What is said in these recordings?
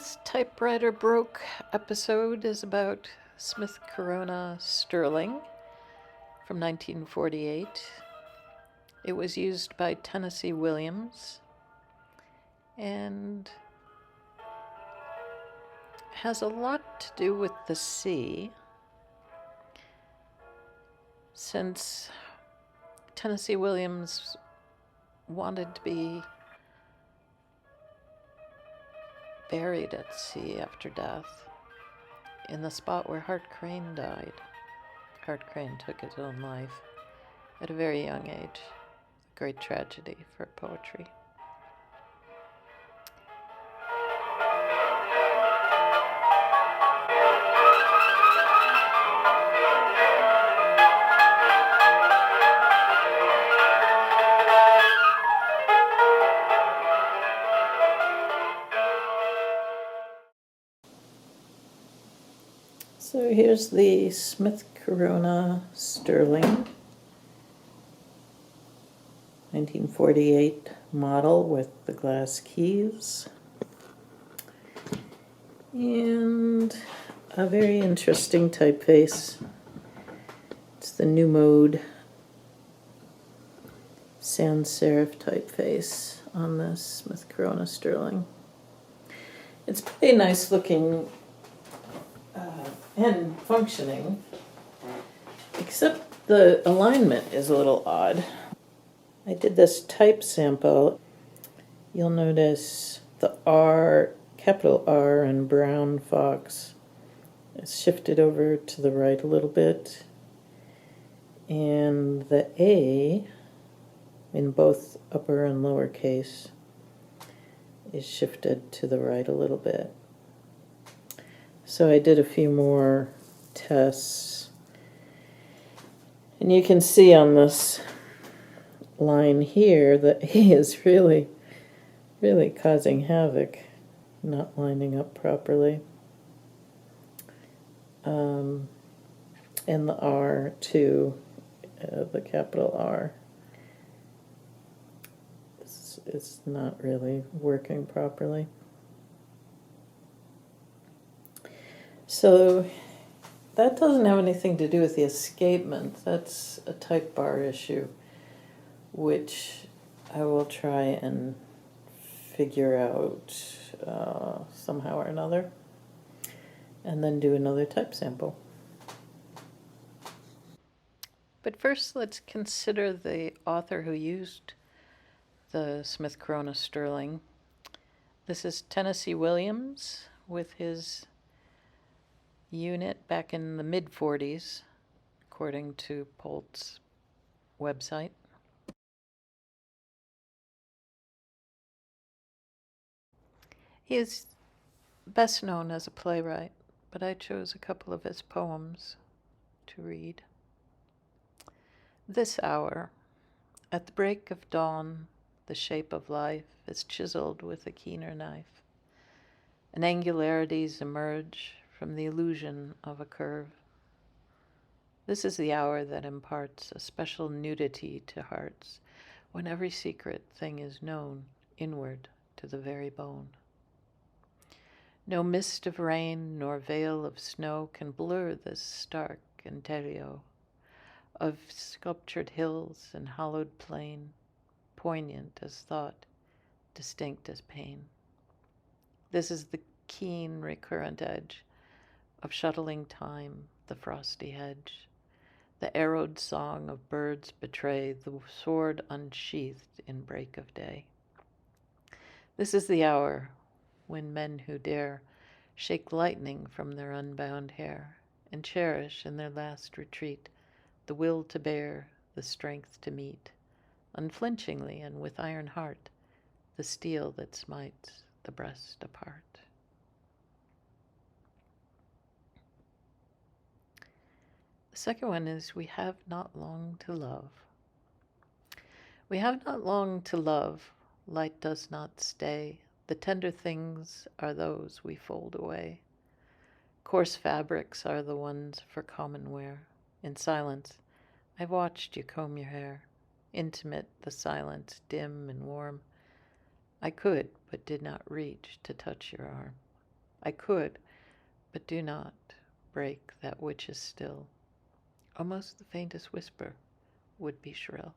This typewriter broke episode is about Smith Corona Sterling from 1948. It was used by Tennessee Williams and has a lot to do with the sea, since Tennessee Williams wanted to be buried at sea after death in the spot where Hart Crane died. Hart Crane took his own life at a very young age. A great tragedy for poetry. So here's the Smith Corona Sterling 1948 model with the glass keys. And a very interesting typeface. It's the New Mode sans serif typeface on this Smith Corona Sterling. It's pretty nice looking and functioning, except the alignment is a little odd. I did this type sample. You'll notice the R, capital R in Brown Fox is shifted over to the right a little bit, and the A in both upper and lower case is shifted to the right a little bit. So I did a few more tests, and you can see on this line here that A is really causing havoc, not lining up properly. And the R too, the capital R, is not really working properly. So that doesn't have anything to do with the escapement. That's a type bar issue, which I will try and figure out somehow or another, and then do another type sample. But first, let's consider the author who used the Smith Corona Sterling. This is Tennessee Williams with his unit back in the mid-40s, according to Polt's website. He is best known as a playwright, but I chose a couple of his poems to read. This hour, at the break of dawn, the shape of life is chiseled with a keener knife, and angularities emerge from the illusion of a curve. This is the hour that imparts a special nudity to hearts, when every secret thing is known inward to the very bone. No mist of rain nor veil of snow can blur this stark interior of sculptured hills and hollowed plain, poignant as thought, distinct as pain. This is the keen recurrent edge of shuttling time, the frosty hedge. The arrowed song of birds betray the sword unsheathed in break of day. This is the hour when men who dare shake lightning from their unbound hair and cherish in their last retreat the will to bear, the strength to meet, unflinchingly and with iron heart, the steel that smites the breast apart. The second one is, we have not long to love. We have not long to love, light does not stay, the tender things are those we fold away. Coarse fabrics are the ones for common wear. In silence, I've watched you comb your hair, intimate the silence, dim and warm. I could, but did not reach to touch your arm. I could, but do not break that which is still. Almost the faintest whisper would be shrill.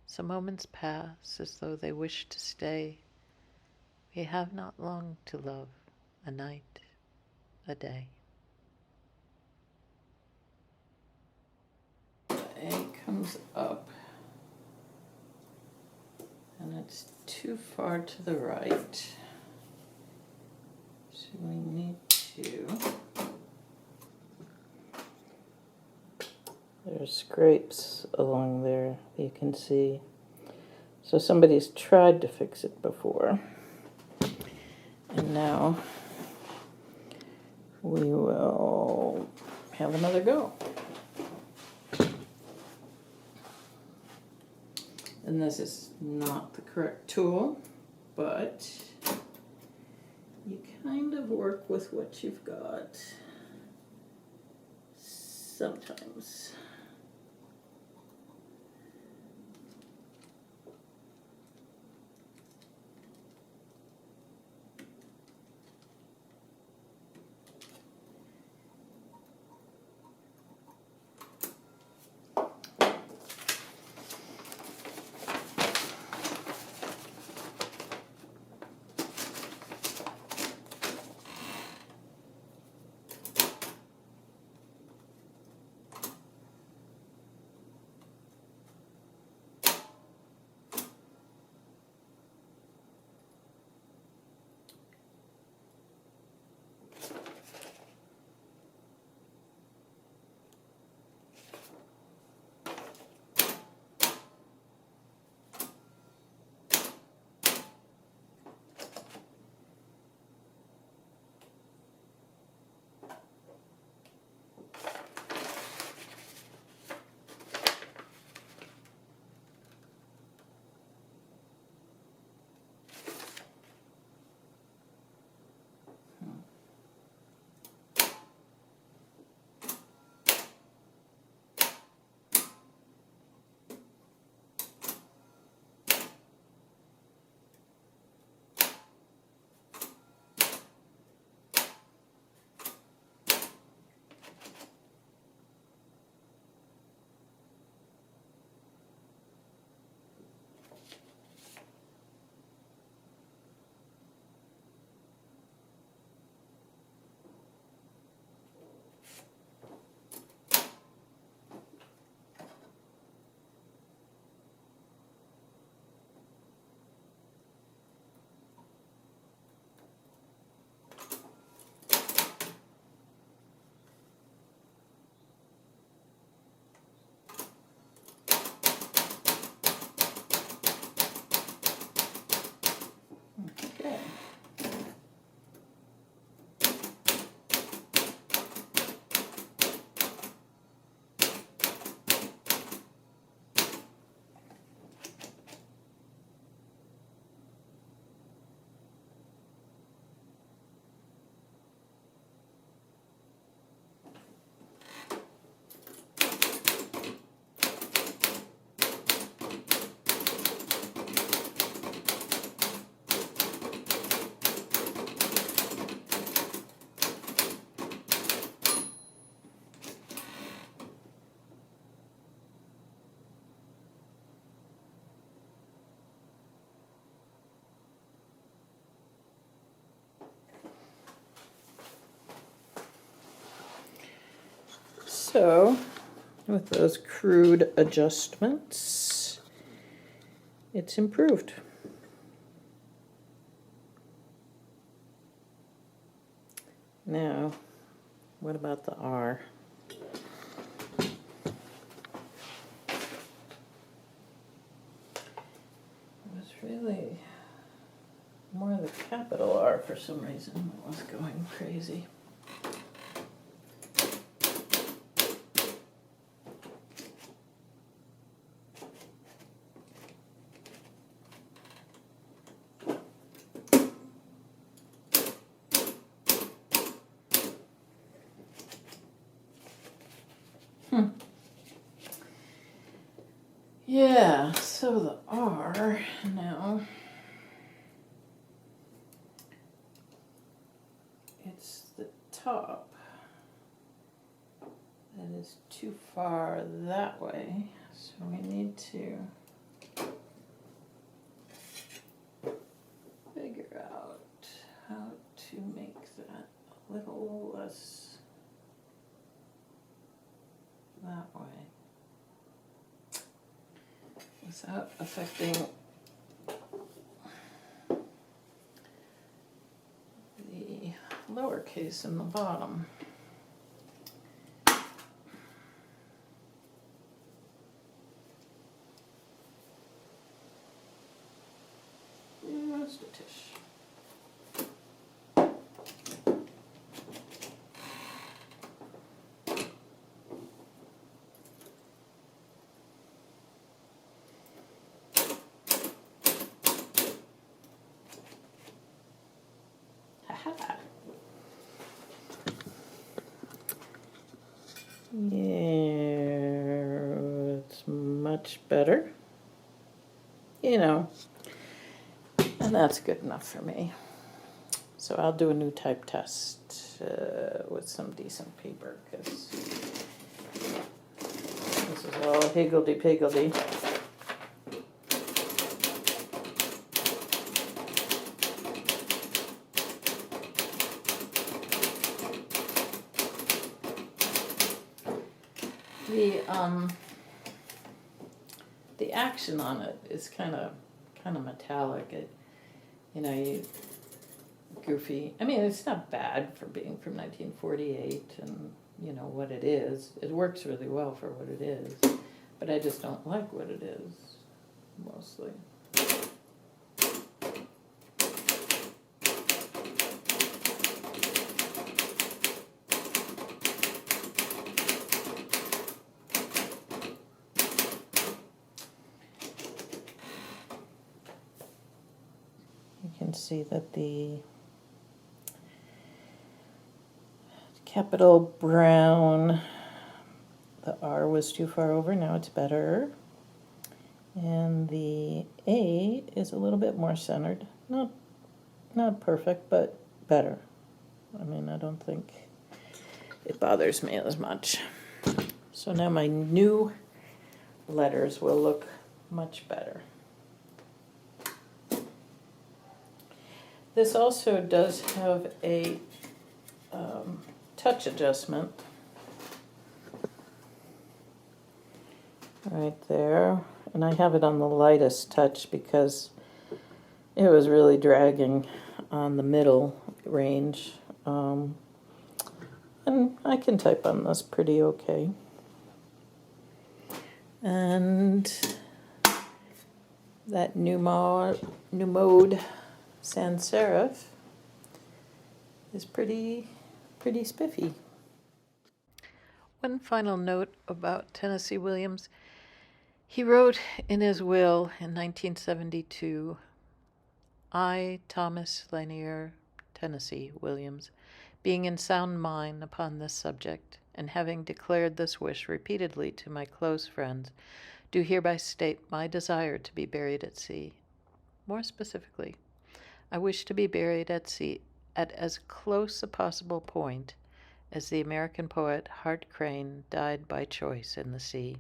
Some moments pass as though they wish to stay. We have not long to love, a night, a day. The A comes up, and it's too far to the right. So we need to... There's scrapes along there, you can see. So somebody's tried to fix it before. And now we will have another go. And this is not the correct tool, but you kind of work with what you've got sometimes. Okay. So, with those crude adjustments, it's improved. Now, what about the R? It was really more the capital R for some reason that was going crazy. Yeah, so the R now that is too far that way, so we need to figure out how to make that a little less that way without affecting the lowercase in the bottom. Just a tish. Ha-ha. Yeah, it's much better. You know, and that's good enough for me. So I'll do a new type test with some decent paper, because this is all higgledy-piggledy. The action on it is kind of metallic. It, goofy. I mean, it's not bad for being from 1948, and you know what it is. It works really well for what it is, but I just don't like what it is, mostly. You can see that the capital brown, the R was too far over, now it's better. And the A is a little bit more centered. Not perfect, but better. I mean, I don't think it bothers me as much. So now my new letters will look much better. This also does have a touch adjustment right there, and I have it on the lightest touch because it was really dragging on the middle range, and I can type on this pretty okay. And that new mode sans serif is pretty spiffy. One final note about Tennessee Williams. He wrote in his will in 1972, "I, Thomas Lanier Tennessee Williams, being in sound mind upon this subject, and having declared this wish repeatedly to my close friends, do hereby state my desire to be buried at sea. More specifically, I wish to be buried at sea at as close a possible point as the American poet Hart Crane died by choice in the sea.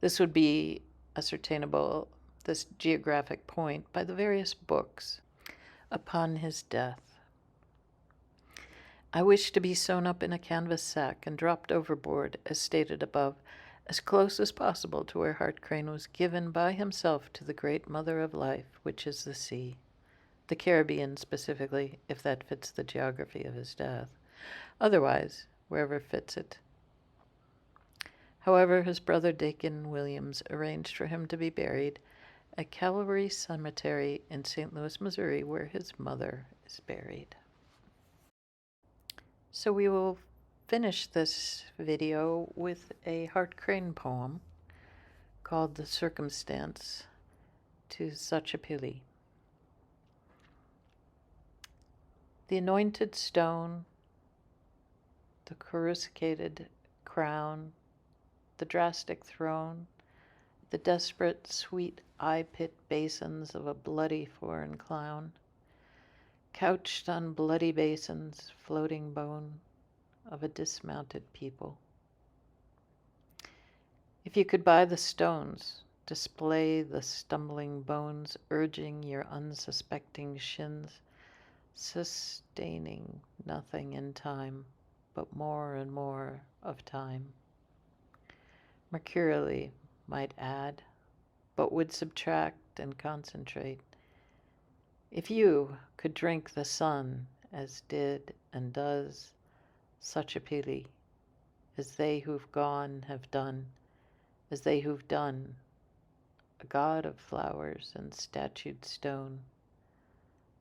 This would be ascertainable, this geographic point, by the various books upon his death. I wish to be sewn up in a canvas sack and dropped overboard, as stated above, as close as possible to where Hart Crane was given by himself to the great mother of life, which is the sea. The Caribbean specifically, if that fits the geography of his death. Otherwise, wherever fits it. However, his brother Dakin Williams arranged for him to be buried at Calvary Cemetery in St. Louis, Missouri, where his mother is buried." So we will finish this video with a Hart Crane poem called "The Circumstance to Sachapilli." The anointed stone, the coruscated crown, the drastic throne, the desperate sweet eye-pit basins of a bloody foreign clown, couched on bloody basins, floating bone of a dismounted people. If you could buy the stones, display the stumbling bones, urging your unsuspecting shins, sustaining nothing in time, but more and more of time. Mercurially might add, but would subtract and concentrate. If you could drink the sun as did and does such a pity, as they who've gone have done, as they who've done, a god of flowers and statued stone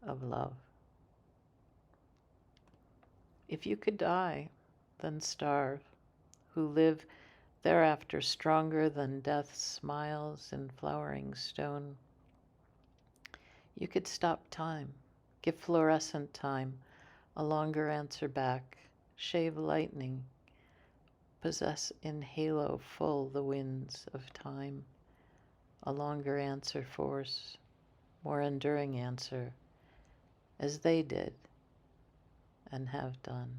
of love. If you could die, then starve, who live thereafter stronger than death's smiles in flowering stone. You could stop time, give fluorescent time a longer answer back, shave lightning, possess in halo full the winds of time, a longer answer force, more enduring answer, as they did and have done.